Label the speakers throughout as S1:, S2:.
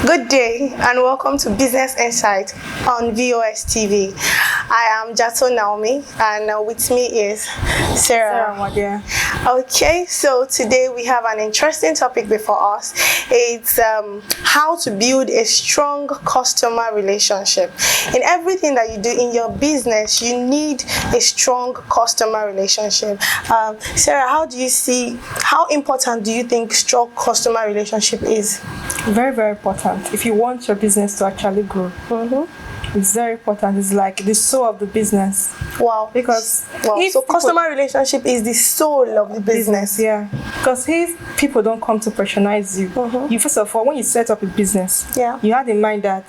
S1: Good day and welcome to Business Insight on VOS TV. I am Jato Naomi and with me is Sarah.
S2: Sarah.
S1: Okay, so today we have an interesting topic before us. It's how to build a strong customer relationship. In everything that you do in your business, you need a strong customer relationship. Sarah, how important do you think strong customer relationship is?
S2: Very, very important. If you want your business to actually grow, it's very important. It's like the soul of the business.
S1: Wow.
S2: Because
S1: so customer relationship is the soul of the business.
S2: Yeah. Because if people don't come to patronize you, you first of all, when you set up a business, you had in mind that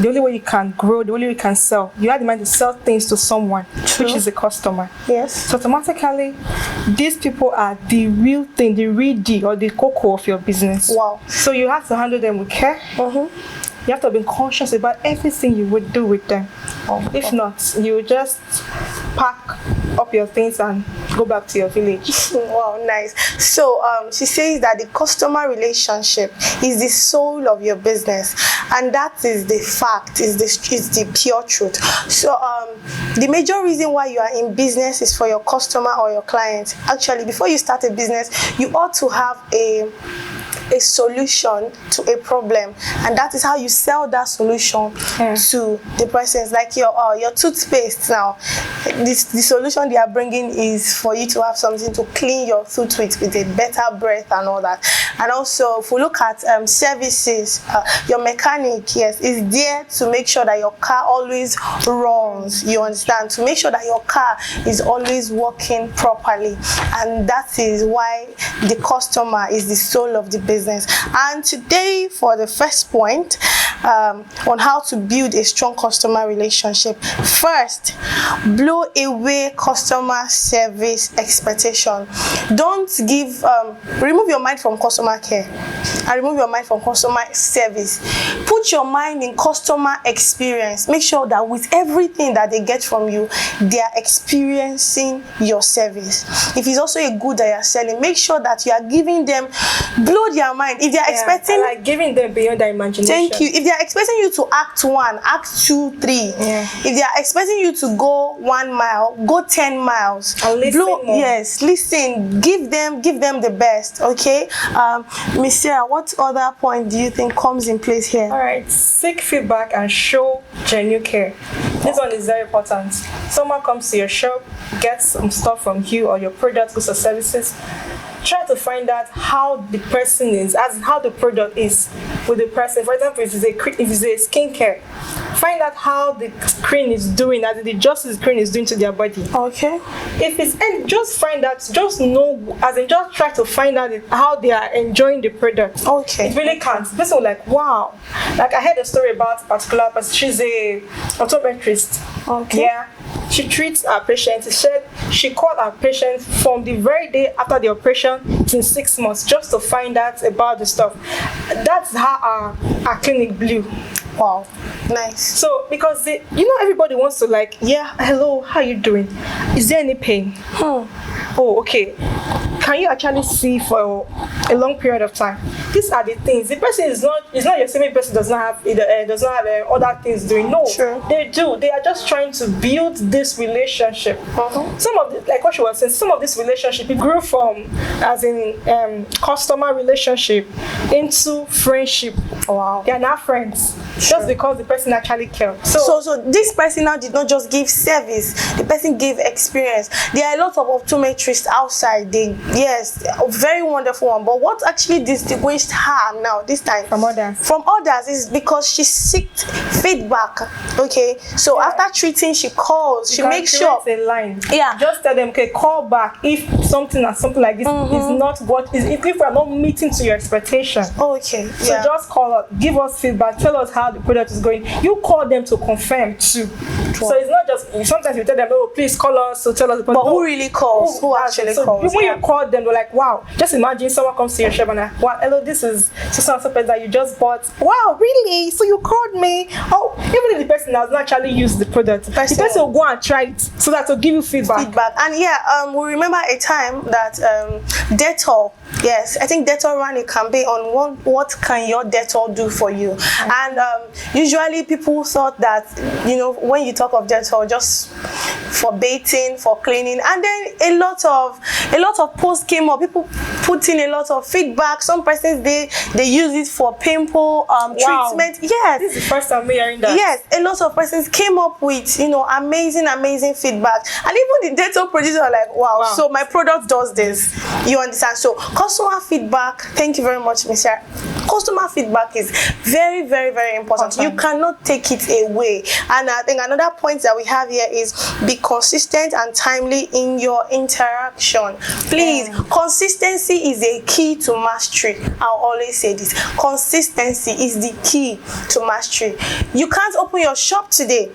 S2: the only way you can grow, the only way you can sell, you had in mind to sell things to someone, which is a customer.
S1: Yes.
S2: So automatically, these people are the real thing, the real deal, or the cocoa of your business.
S1: Wow.
S2: So you have to handle them with care. You have to be conscious about everything you would do with them. If not, you just pack up your things and go back to your village.
S1: Wow, nice. So she says that the customer relationship is the soul of your business, and that is the fact, is the pure truth. So the major reason why you are in business is for your customer or your client. Actually, before you start a business, you ought to have a solution to a problem, and that is how you sell that solution to the persons. Like your toothpaste now, the solution they are bringing is for you to have something to clean your tooth with a better breath and all that. And also, if we look at services, your mechanic, is there to make sure that your car always runs, you understand, to make sure that your car is always working properly, and that is why the customer is the soul of the business. And today, for the first point on how to build a strong customer relationship, first, blow away customer service expectation. Don't give remove your mind from customer care and remove your mind from customer service. Put your mind in customer experience. Make sure that with everything that they get from you, they are experiencing your service. If it's also a good that you are selling, make sure that you are giving them, blow their mind. If they are expecting,
S2: like giving them beyond their imagination.
S1: Thank you. If they are expecting you to act 1, act 2, 3. If they are expecting you to go 1 mile, go 10 miles.
S2: And listen more.
S1: Yes, listen. Give them the best. Okay, Miss Sarah, what other point do you think comes in place here?
S2: All right, seek feedback and show genuine care. This one is very important. Someone comes to your shop, gets some stuff from you or your products, goods or services. Try to find out how the person is, as how the product is with the person. For example, if it's a skincare, find out how the cream is doing, as the justice cream is doing to their body.
S1: Okay.
S2: If it's, and just find out, just know, as in just try to find out how they are enjoying the product.
S1: Okay.
S2: It really counts. This one, like, wow. Like, I heard a story about a particular person. She's a optometrist.
S1: Okay.
S2: Yeah. She treats her patients. She said she called her patients from the very day after the operation to 6 months just to find out about the stuff. That's how our clinic blew.
S1: Wow, nice.
S2: So because everybody wants to, like, hello, how you doing? Is there any pain? Oh, okay. Can you actually see for a long period of time? These are the things. The person is not your same person does not have other things doing. No,
S1: sure.
S2: They do. They are just trying to build this relationship. Some of the, like what she was saying, some of this relationship it grew from as in customer relationship into friendship.
S1: Wow.
S2: They are now friends. Just because the person actually cared.
S1: So this person now did not just give service, the person gave experience. There are a lot of optometrists outside. Very wonderful one. But what actually distinguished her now this time
S2: from
S1: others is because she sought feedback. Okay, so after treating, she calls, she makes sure
S2: a line.
S1: Yeah,
S2: just tell them, okay, call back if something like this is not what is, if we are not meeting to your expectation.
S1: Okay,
S2: so just call us, give us feedback, tell us how the product is going. You call them to confirm too. So it's not just, sometimes you tell them, oh, please call us to tell us,
S1: but who really calls? Who actually calls?
S2: When you call tell them, they're like, wow, just imagine someone comes to your shop and like, wow, hello, this is so that you just bought. Wow, really? So you called me? Oh, even if the person has not actually used the product, the person will go and try it so that will give you feedback.
S1: And we remember a time that Dettol, yes, I think Dettol ran a campaign on what can your Dettol do for you. And usually people thought that, you know, when you talk of Dettol, just for bathing, for cleaning, and then a lot of posts came up. People put in a lot of feedback. Some persons they use it for pimple treatment. Yes,
S2: this is the first time we're hearing that.
S1: Yes, a lot of persons came up with, you know, amazing feedback, and even the Dettol producer are like, wow, so my product does this. You understand? So customer feedback. Thank you very much, Mr. Customer feedback is very, very, very important. You cannot take it away. And I think another point that we have here is be consistent and timely in your interaction. Please, consistency is a key to mastery. I'll always say this. Consistency is the key to mastery. You can't open your shop today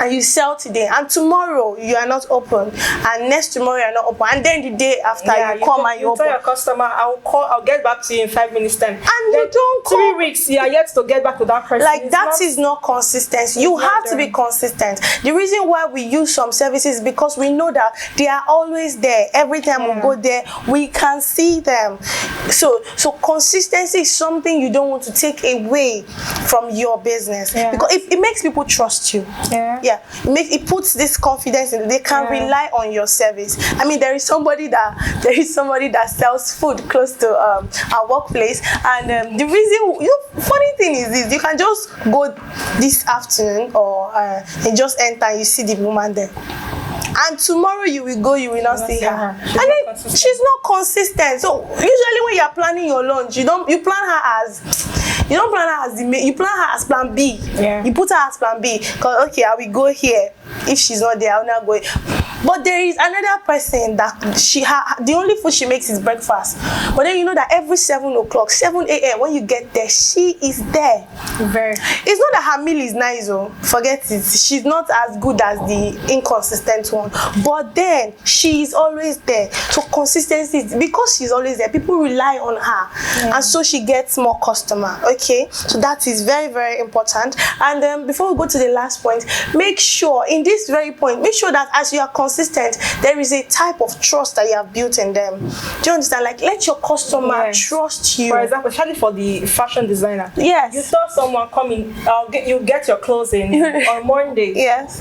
S1: and you sell today, and tomorrow you are not open, and next tomorrow you are not open, and then the day after you come and you open.
S2: Tell your customer, I'll get back to you in 5 minutes time.
S1: And then you don't come.
S2: 3 weeks, you are yet to get back to that person.
S1: Like, that is not consistency. You have to be consistent. The reason why we use some services is because we know that they are always there. Every time we go there, we can see them. So consistency is something you don't want to take away from your business, because it makes people trust you. It puts this confidence in. They can rely on your service. I mean, there is somebody that sells food close to our workplace, and the reason, funny thing is this: you can just go this afternoon or and just enter and you see the woman there, and tomorrow you will go, you will not see her. And then she's not consistent. So usually when you are planning your lunch, you don't plan her as plan B. You put her as plan B, because okay, I will go here. If she's not there, I'll not go. But there is another person that the only food she makes is breakfast. But then you know that every 7 o'clock, 7 a.m. when you get there, she is there. It's not that her meal is nice, forget it. She's not as good as the inconsistent one. But then she is always there. So consistency, because she's always there, people rely on her, and so she gets more customer. Okay, so that is very, very important. And before we go to the last point, make sure in this very point, make sure that as you are consistent, there is a type of trust that you have built in them. Do you understand? Like, let your customer trust you.
S2: For example, especially for the fashion designer.
S1: Yes.
S2: You saw someone coming, you get your clothes in on Monday.
S1: Yes.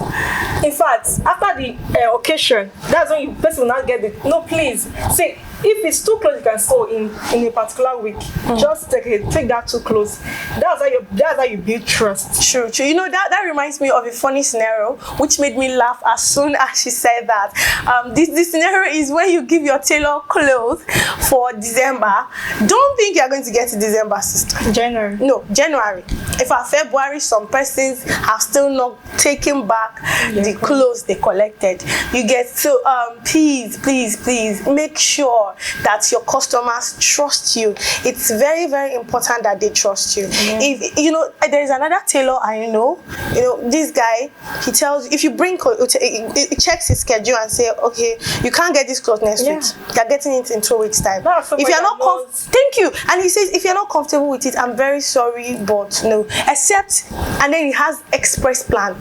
S2: In fact, after the occasion, that's when person will not get it. No, please. Say, if it's 2 clothes you can sew in a particular week, just take that 2 clothes. That's how you build trust.
S1: True. You know, that reminds me of a funny scenario which made me laugh as soon as she said that. This scenario is when you give your tailor clothes for December. Don't think you're going to get to December, sister.
S2: January.
S1: No, January. If at February, some persons have still not taken back the clothes they collected. You get so please make sure that your customers trust you. It's very, very important that they trust you. If you know, there is another tailor I know. You know, this guy, he tells you, if you bring, he checks his schedule and say, okay, you can't get this clothes next week. You're getting it in 2 weeks time. If you're not thank you. And he says, if you're not comfortable with it, I'm very sorry, but no. Except, and then he has express plan.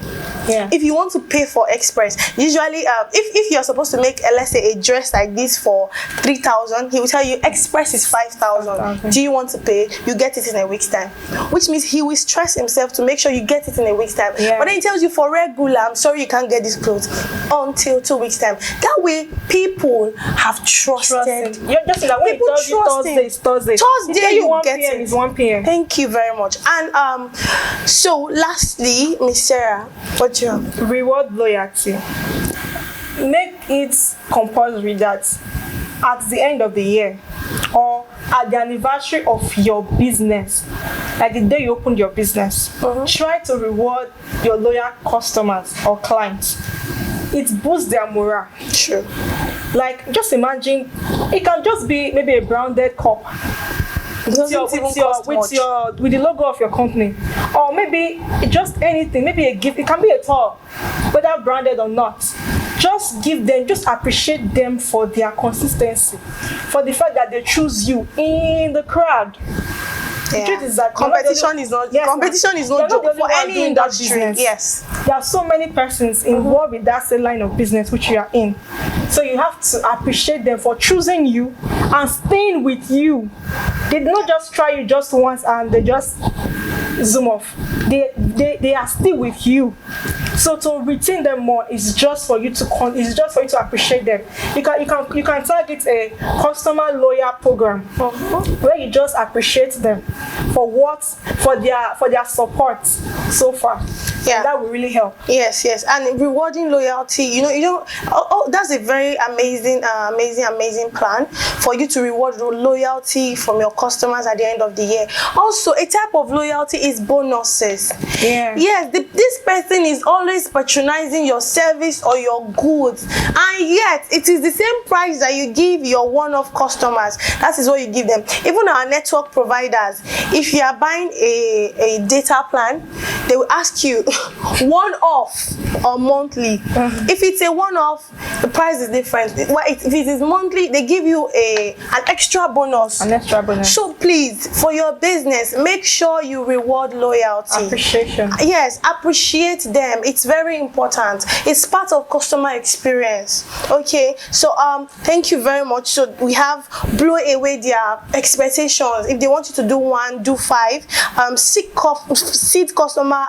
S1: If you want to pay for express, usually if you're supposed to make, let's say, a dress like this for 3,000, he will tell you express is 5,000. Do you want to pay? You get it in a week's time, which means he will stress himself to make sure you get it in a week's time. But then he tells you, for regular, I'm sorry, you can't get this clothes until 2 weeks time. That way people have trusted.
S2: You're just like, when people trust him. Thursday
S1: you get
S2: PM
S1: it.
S2: is 1 p.m.
S1: Thank you very much. And so lastly, Miss Sarah, what do you have?
S2: Reward loyalty. Make it compulsory that at the end of the year or at the anniversary of your business, like the day you opened your business, try to reward your loyal customers or clients. It boosts their morale.
S1: Sure.
S2: Like, just imagine, it can just be maybe a branded cup with the logo of your company, or maybe just anything, maybe a gift. It can be a toy, whether branded or not. just appreciate them for their consistency, for the fact that they choose you in the crowd. The truth is that
S1: competition is not joke for any industry. Yes,
S2: there are so many persons involved in that same line of business which you are in. So you have to appreciate them for choosing you and staying with you. They did not just try you just once and they just zoom off. They are still with you. So to retain them more is just for you to appreciate them. You can target a customer loyal program where you just appreciate them for their support so far. Yeah, that will really help.
S1: Yes, and rewarding loyalty. That's a very amazing plan for you to reward loyalty from your customers at the end of the year. Also, a type of loyalty is bonuses.
S2: Yeah.
S1: Yes, this person is always patronizing your service or your goods, and yet it is the same price that you give your one-off customers. That is what you give them. Even our network providers, if you are buying a data plan, they will ask you one-off or monthly. If it's a one-off, the price is different. If it is monthly, they give you an extra bonus. So please, for your business, make sure you reward loyalty.
S2: Appreciation.
S1: Yes, appreciate them. It's very important. It's part of customer experience. Okay, so thank you very much. So we have blow away their expectations. If they want you to do 1, do 5. Seek customer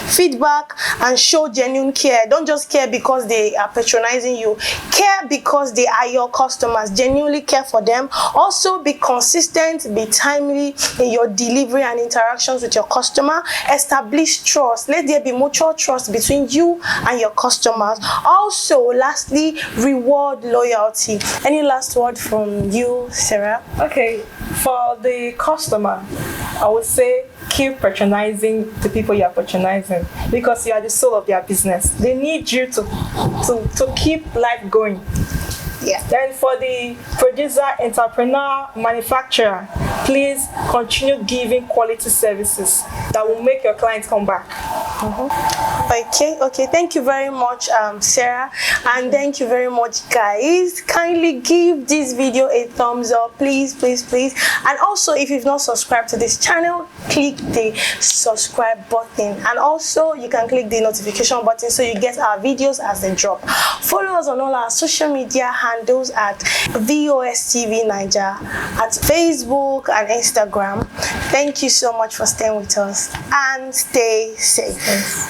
S1: feedback and show genuine care. Don't just care because they are patronizing you. Care because they are your customers. Genuinely care for them. Also be consistent, be timely in your delivery and interactions with your customer. Establish trust. Let there be mutual trust between you and your customers. Also, lastly, reward loyalty. Any last word from you, Sarah?
S2: Okay, for the customer, I would say keep patronizing the people you are patronizing, because you are the soul of their business. They need you to keep life going.
S1: Yeah.
S2: Then for the producer, entrepreneur, manufacturer, please continue giving quality services that will make your clients come back.
S1: Okay. Thank you very much, Sarah, and thank you very much, guys. Kindly give this video a thumbs up, please. And also, if you've not subscribed to this channel, click the subscribe button, and also you can click the notification button so you get our videos as they drop. Follow us on all our social media handles at VOSTV Naija, at Facebook and Instagram. Thank you so much for staying with us, and stay safe.